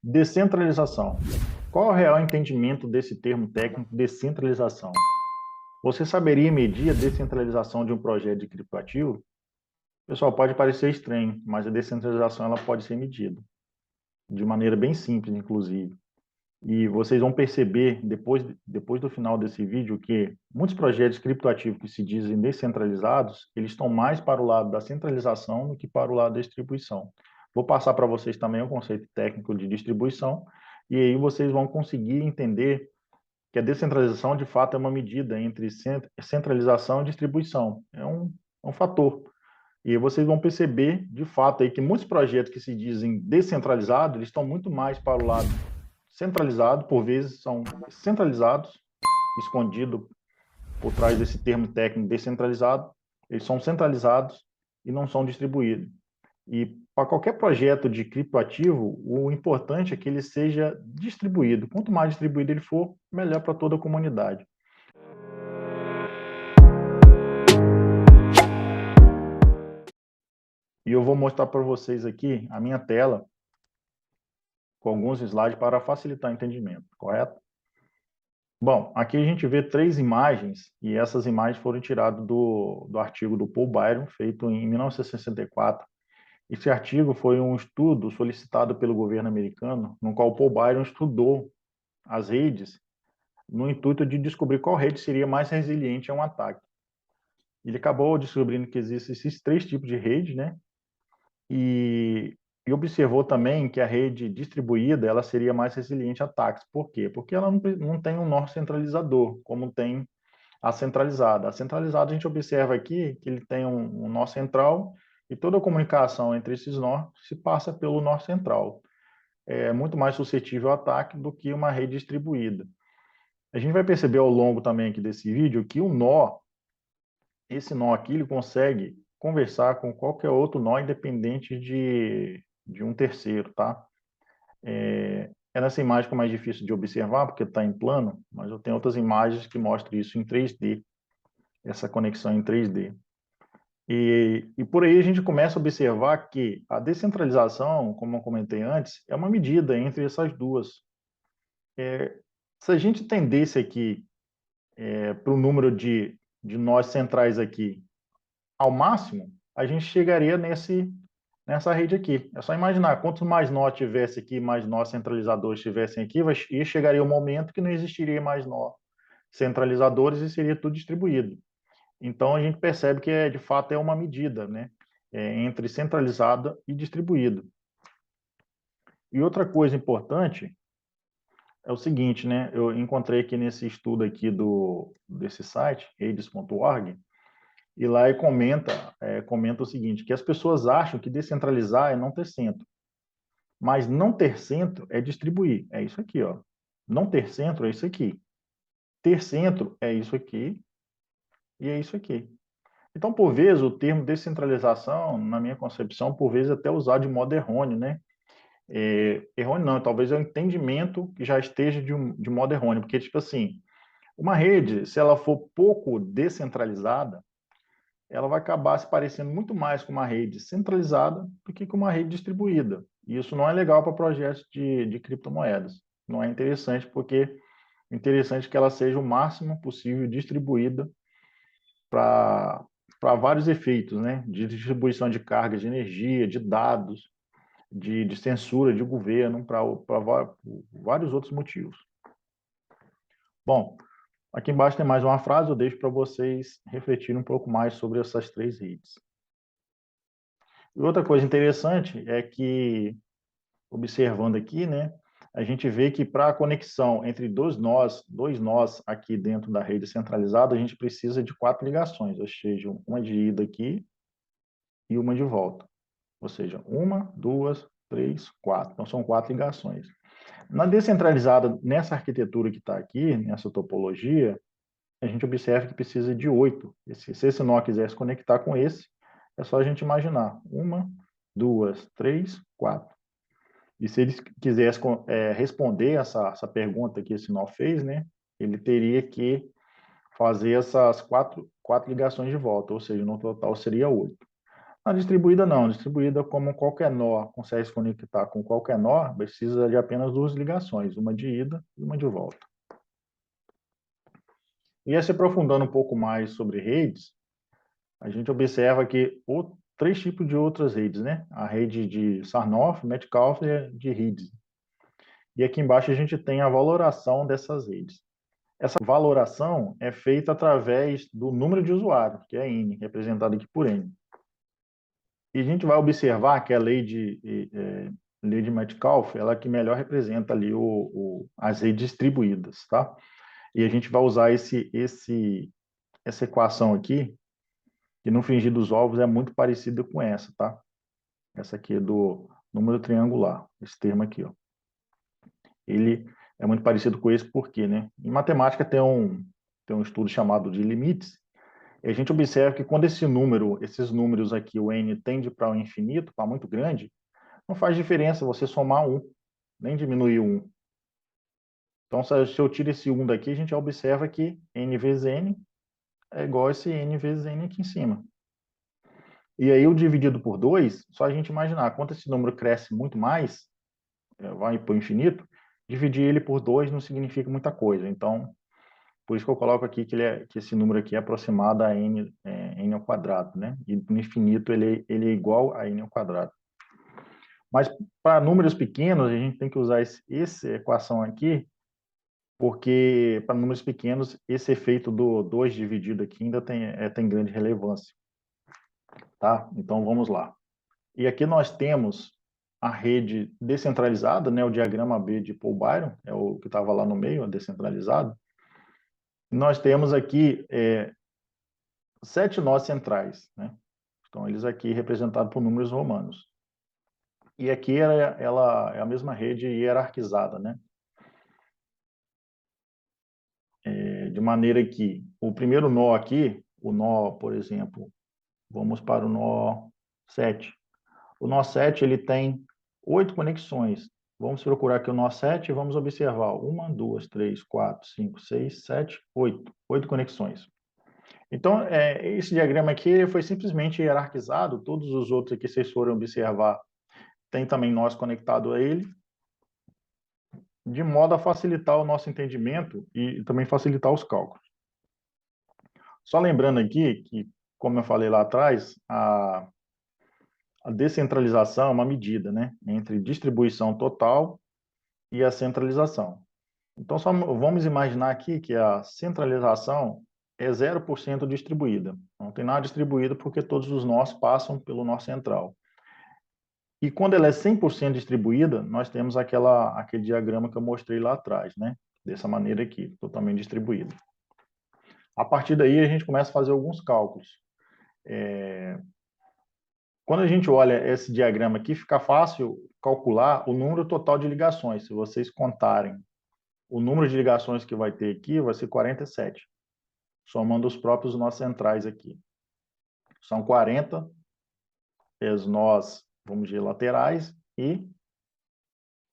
Descentralização. Qual é o real entendimento desse termo técnico, descentralização? Você saberia medir a descentralização de um projeto de criptoativo? Pessoal, pode parecer estranho, mas a descentralização ela pode ser medida de maneira bem simples, inclusive. E vocês vão perceber, depois do final desse vídeo, que muitos projetos criptoativos que se dizem descentralizados, eles estão mais para o lado da centralização do que para o lado da distribuição. Vou passar para vocês também o conceito técnico de distribuição, e aí vocês vão conseguir entender que a descentralização, de fato, é uma medida entre centralização e distribuição. É um fator. E vocês vão perceber, de fato, aí, que muitos projetos que se dizem descentralizados, eles estão muito mais para o lado centralizado, por vezes são centralizados, escondido por trás desse termo técnico descentralizado, eles são centralizados e não são distribuídos. E para qualquer projeto de criptoativo, o importante é que ele seja distribuído. Quanto mais distribuído ele for, melhor para toda a comunidade. E eu vou mostrar para vocês aqui a minha tela com alguns slides para facilitar o entendimento, correto? Bom, aqui a gente vê três imagens, e essas imagens foram tiradas do artigo do Paul Byron, feito em 1964. Esse artigo foi um estudo solicitado pelo governo americano, no qual Paul Byron estudou as redes no intuito de descobrir qual rede seria mais resiliente a um ataque. Ele acabou descobrindo que existem esses três tipos de rede, né? E, e observou também que a rede distribuída ela seria mais resiliente a ataques. Por quê? Porque ela não tem um nó centralizador, como tem a centralizada. A centralizada a gente observa aqui que ele tem um nó central e toda a comunicação entre esses nós se passa pelo nó central. É muito mais suscetível ao ataque do que uma rede distribuída. A gente vai perceber ao longo também aqui desse vídeo que o nó, esse nó aqui, ele consegue conversar com qualquer outro nó independente de um terceiro, tá? É nessa imagem que é mais difícil de observar, porque está em plano, mas eu tenho outras imagens que mostram isso em 3D, essa conexão em 3D. E por aí a gente começa a observar que a descentralização, como eu comentei antes, é uma medida entre essas duas. Se a gente tendesse aqui para o número de nós centrais aqui ao máximo, a gente chegaria nessa rede aqui. É só imaginar, quanto mais nó tivesse aqui, mais nós centralizadores tivessem aqui, e chegaria um momento que não existiria mais nó centralizadores e seria tudo distribuído. Então, a gente percebe que, de fato, é uma medida, né? Entre centralizada e distribuída. E outra coisa importante é o seguinte, né? Eu encontrei aqui nesse estudo aqui desse site, redes.org, e lá ele comenta o seguinte, que as pessoas acham que descentralizar é não ter centro. Mas não ter centro é distribuir. É isso aqui, ó. Não ter centro é isso aqui. Ter centro é isso aqui e é isso aqui. Então, por vezes, o termo descentralização, na minha concepção, por vezes até usado de modo errôneo, né? Errôneo não, talvez é o entendimento que já esteja de modo errôneo, porque, tipo assim, uma rede, se ela for pouco descentralizada, ela vai acabar se parecendo muito mais com uma rede centralizada do que com uma rede distribuída. E isso não é legal para projetos de criptomoedas. Não é interessante, porque é interessante que ela seja o máximo possível distribuída para vários efeitos, né? De distribuição de cargas de energia, de dados, de censura de governo, para vários outros motivos. Bom, aqui embaixo tem mais uma frase, eu deixo para vocês refletirem um pouco mais sobre essas três redes. E outra coisa interessante é que, observando aqui, né, a gente vê que para a conexão entre dois nós aqui dentro da rede centralizada, a gente precisa de 4 ligações, ou seja, uma de ida aqui e uma de volta. Ou seja, uma, duas, três, quatro. Então, são 4 ligações. Na descentralizada, nessa arquitetura que está aqui, nessa topologia, a gente observa que precisa de 8. Se esse nó quiser se conectar com esse, é só a gente imaginar. Uma, duas, três, quatro. E se ele quisesse responder essa pergunta que esse nó fez, né, ele teria que fazer essas quatro ligações de volta, ou seja, no total seria 8. A distribuída não, distribuída como qualquer nó consegue se conectar com qualquer nó, precisa de apenas duas ligações, uma de ida e uma de volta. E se aprofundando um pouco mais sobre redes, a gente observa que três tipos de outras redes, né? A rede de Sarnoff, Metcalfe e de Reed. E aqui embaixo a gente tem a valoração dessas redes. Essa valoração é feita através do número de usuários, que é N, representado aqui por N. E a gente vai observar que a lei de Metcalfe, ela que melhor representa ali as redes distribuídas, tá? E a gente vai usar essa equação aqui, que no frigir dos ovos é muito parecida com essa, tá? Essa aqui é do número triangular, esse termo aqui, ó. Ele é muito parecido com esse porque, né? Em matemática tem um estudo chamado de limites, e a gente observa que quando esses números aqui, o n tende para o infinito, para muito grande, não faz diferença você somar um, nem diminuir um. Então, se eu tiro esse 1 daqui, a gente já observa que n vezes n é igual a esse n vezes n aqui em cima. E aí, o dividido por 2, só a gente imaginar, quando esse número cresce muito mais, vai para o infinito, dividir ele por 2 não significa muita coisa. Então, por isso que eu coloco aqui que esse número aqui é aproximado a n ao quadrado, né? E no infinito ele é igual a n ao quadrado. Mas para números pequenos, a gente tem que usar essa equação aqui, porque para números pequenos, esse efeito do 2 dividido aqui ainda tem grande relevância. Tá? Então, vamos lá. E aqui nós temos a rede descentralizada, né? O diagrama B de Paul Byron, é o que estava lá no meio, descentralizado. Nós temos aqui 7 nós centrais, né? Então, eles aqui representados por números romanos. E aqui ela é a mesma rede hierarquizada, né? De maneira que o primeiro nó aqui, o nó, por exemplo, vamos para o nó 7. O nó 7 ele tem 8 conexões. Vamos procurar aqui o nó 7 e vamos observar 1, 2, 3, 4, 5, 6, 7, 8. 8 conexões. Então, esse diagrama aqui foi simplesmente hierarquizado. Todos os outros aqui, vocês forem observar, tem também nós conectado a ele, de modo a facilitar o nosso entendimento e também facilitar os cálculos. Só lembrando aqui que, como eu falei lá atrás, a descentralização é uma medida, né, entre distribuição total e a centralização. Então, só vamos imaginar aqui que a centralização é 0% distribuída. Não tem nada distribuído porque todos os nós passam pelo nó central. E quando ela é 100% distribuída, nós temos aquele diagrama que eu mostrei lá atrás, né? Dessa maneira aqui, totalmente distribuída. A partir daí, a gente começa a fazer alguns cálculos. Quando a gente olha esse diagrama aqui, fica fácil calcular o número total de ligações. Se vocês contarem o número de ligações que vai ter aqui, vai ser 47, somando os próprios nós centrais aqui. São 40 os nós, vamos dizer, laterais e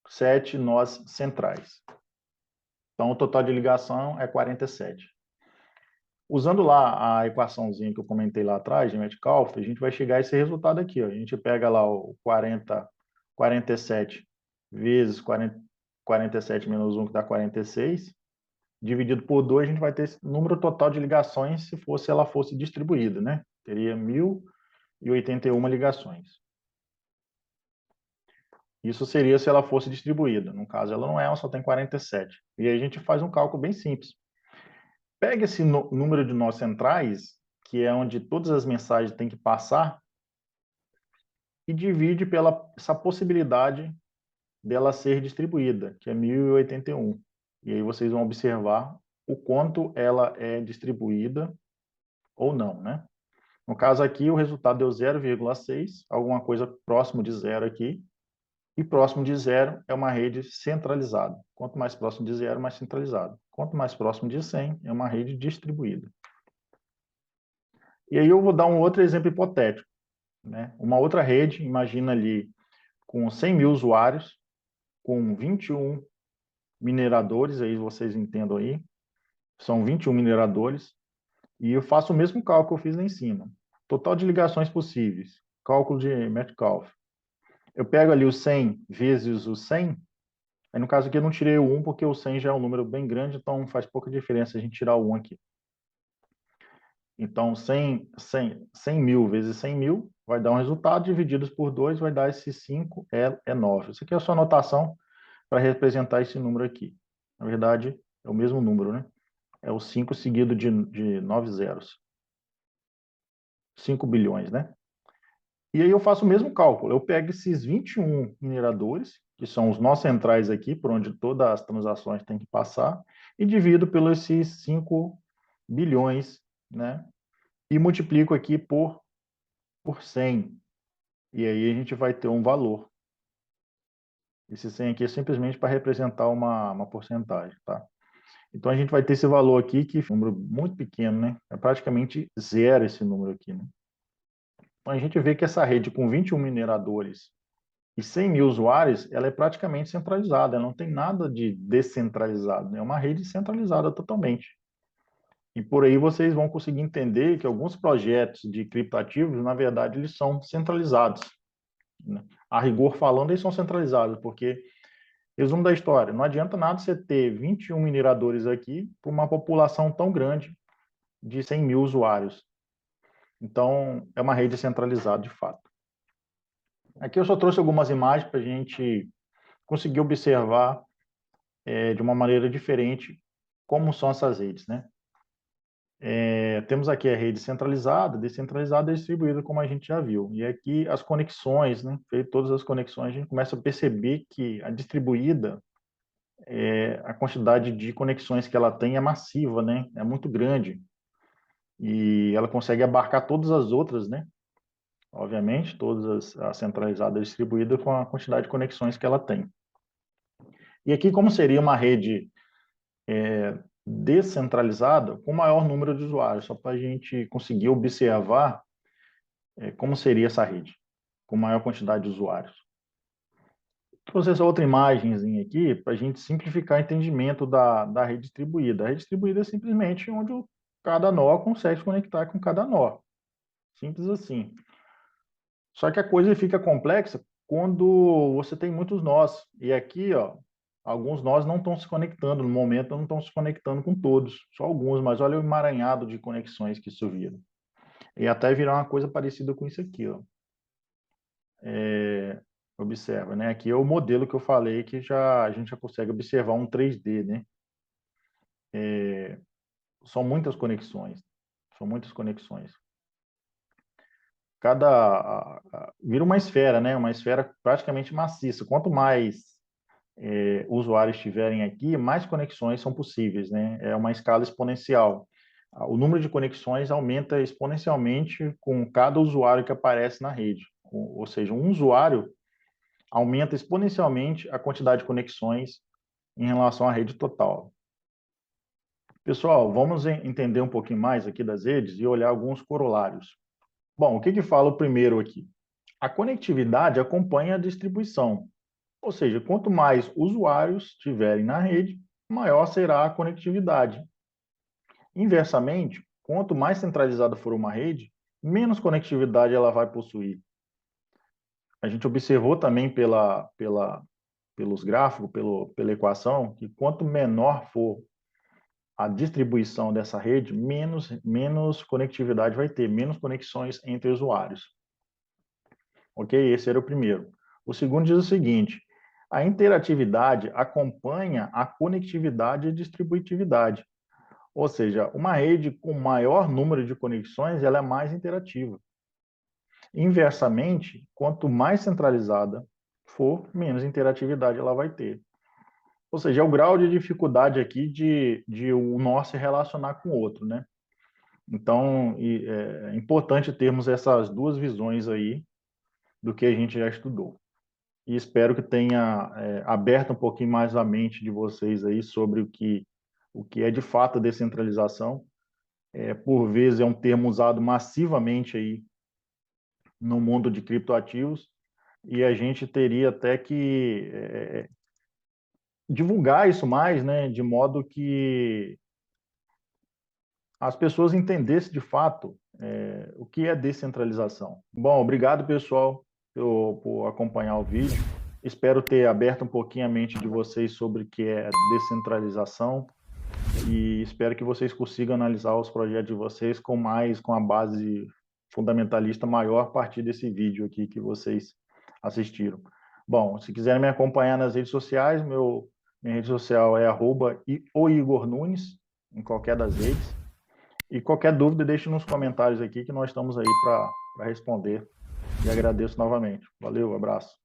7 nós centrais. Então, o total de ligação é 47. Usando lá a equaçãozinha que eu comentei lá atrás, de Metcalfe, a gente vai chegar a esse resultado aqui. Ó. A gente pega lá o 47 vezes 47 menos 1, que dá 46. Dividido por 2, a gente vai ter esse número total de ligações se ela fosse distribuída, né? Teria 1.081 ligações. Isso seria se ela fosse distribuída. No caso, ela não é, ela só tem 47. E aí a gente faz um cálculo bem simples. Pega esse número de nós centrais, que é onde todas as mensagens têm que passar, e divide pela essa possibilidade dela ser distribuída, que é 1.081. E aí vocês vão observar o quanto ela é distribuída ou não, né? No caso aqui, o resultado deu 0,6, alguma coisa próximo de zero aqui, e próximo de zero é uma rede centralizada. Quanto mais próximo de zero, mais centralizado. Quanto mais próximo de 100, é uma rede distribuída. E aí eu vou dar um outro exemplo hipotético, né? Uma outra rede, imagina ali, com 100 mil usuários, com 21 mineradores, aí vocês entendam aí, são 21 mineradores, e eu faço o mesmo cálculo que eu fiz lá em cima. Total de ligações possíveis, cálculo de Metcalfe. Eu pego ali o 100 vezes o 100, aí no caso aqui eu não tirei o 1 porque o 100 já é um número bem grande, então faz pouca diferença a gente tirar o 1 aqui. Então, 100 mil vezes 100 mil vai dar um resultado, divididos por 2 vai dar esse 5, é 9. Isso aqui é a sua anotação para representar esse número aqui. Na verdade, é o mesmo número, né? É o 5 seguido de 9 zeros. 5 bilhões, né? E aí eu faço o mesmo cálculo. Eu pego esses 21 mineradores, que são os nós centrais aqui, por onde todas as transações têm que passar, e divido pelos esses 5 bilhões, né? E multiplico aqui por 100. E aí a gente vai ter um valor. Esse 100 aqui é simplesmente para representar uma porcentagem, tá? Então a gente vai ter esse valor aqui, que é um número muito pequeno, né? É praticamente zero esse número aqui, né? Então a gente vê que essa rede com 21 mineradores e 100 mil usuários, ela é praticamente centralizada, ela não tem nada de descentralizado, né? É uma rede centralizada totalmente. E por aí vocês vão conseguir entender que alguns projetos de criptativos, na verdade, eles são centralizados, né? A rigor falando, eles são centralizados, porque, resumo da história, não adianta nada você ter 21 mineradores aqui para uma população tão grande de 100 mil usuários. Então, é uma rede centralizada, de fato. Aqui eu só trouxe algumas imagens para a gente conseguir observar de uma maneira diferente como são essas redes, né? Temos aqui a rede centralizada, descentralizada e distribuída, como a gente já viu. E aqui as conexões, né? Feito todas as conexões, a gente começa a perceber que a distribuída, a quantidade de conexões que ela tem é massiva, né? É muito grande. E ela consegue abarcar todas as outras, né? Obviamente, todas a centralizada e distribuída com a quantidade de conexões que ela tem. E aqui, como seria uma rede descentralizada, com maior número de usuários, só para a gente conseguir observar como seria essa rede, com maior quantidade de usuários. Trouxe essa outra imagenzinha aqui para a gente simplificar o entendimento da rede distribuída. A rede distribuída é simplesmente onde cada nó consegue se conectar com cada nó. Simples assim. Só que a coisa fica complexa quando você tem muitos nós. E aqui, ó, alguns nós não estão se conectando, no momento não estão se conectando com todos, só alguns, mas olha o emaranhado de conexões que isso vira. E até virar uma coisa parecida com isso aqui, ó. Observa, né? Aqui é o modelo que eu falei que a gente já consegue observar um 3D, né? São muitas conexões, são muitas conexões. Vira uma esfera, né? Uma esfera praticamente maciça. Quanto mais usuários estiverem aqui, mais conexões são possíveis, né? É uma escala exponencial. O número de conexões aumenta exponencialmente com cada usuário que aparece na rede. Ou seja, um usuário aumenta exponencialmente a quantidade de conexões em relação à rede total. Pessoal, vamos entender um pouquinho mais aqui das redes e olhar alguns corolários. Bom, o que fala o primeiro aqui? A conectividade acompanha a distribuição, ou seja, quanto mais usuários tiverem na rede, maior será a conectividade. Inversamente, quanto mais centralizada for uma rede, menos conectividade ela vai possuir. A gente observou também pelos gráficos, pela equação, que quanto menor for a distribuição dessa rede, menos conectividade vai ter, menos conexões entre usuários. Ok? Esse era o primeiro. O segundo diz o seguinte: a interatividade acompanha a conectividade e distributividade. Ou seja, uma rede com maior número de conexões, ela é mais interativa. Inversamente, quanto mais centralizada for, menos interatividade ela vai ter. Ou seja, é o grau de dificuldade aqui de um nó se relacionar com o outro, né? Então, é importante termos essas duas visões aí do que a gente já estudou. E espero que tenha aberto um pouquinho mais a mente de vocês aí sobre o que é de fato a descentralização. Por vezes é um termo usado massivamente aí no mundo de criptoativos e a gente teria até que divulgar isso mais, né, de modo que as pessoas entendessem de fato O que é descentralização? Bom, obrigado, pessoal, por acompanhar o vídeo. Espero ter aberto um pouquinho a mente de vocês sobre o que é descentralização e espero que vocês consigam analisar os projetos de vocês com a base fundamentalista maior a partir desse vídeo aqui que vocês assistiram. Bom, se quiserem me acompanhar nas redes sociais, minha rede social é @oigornunes, em qualquer das redes. E qualquer dúvida, deixe nos comentários aqui que nós estamos aí para responder. E agradeço novamente. Valeu, abraço.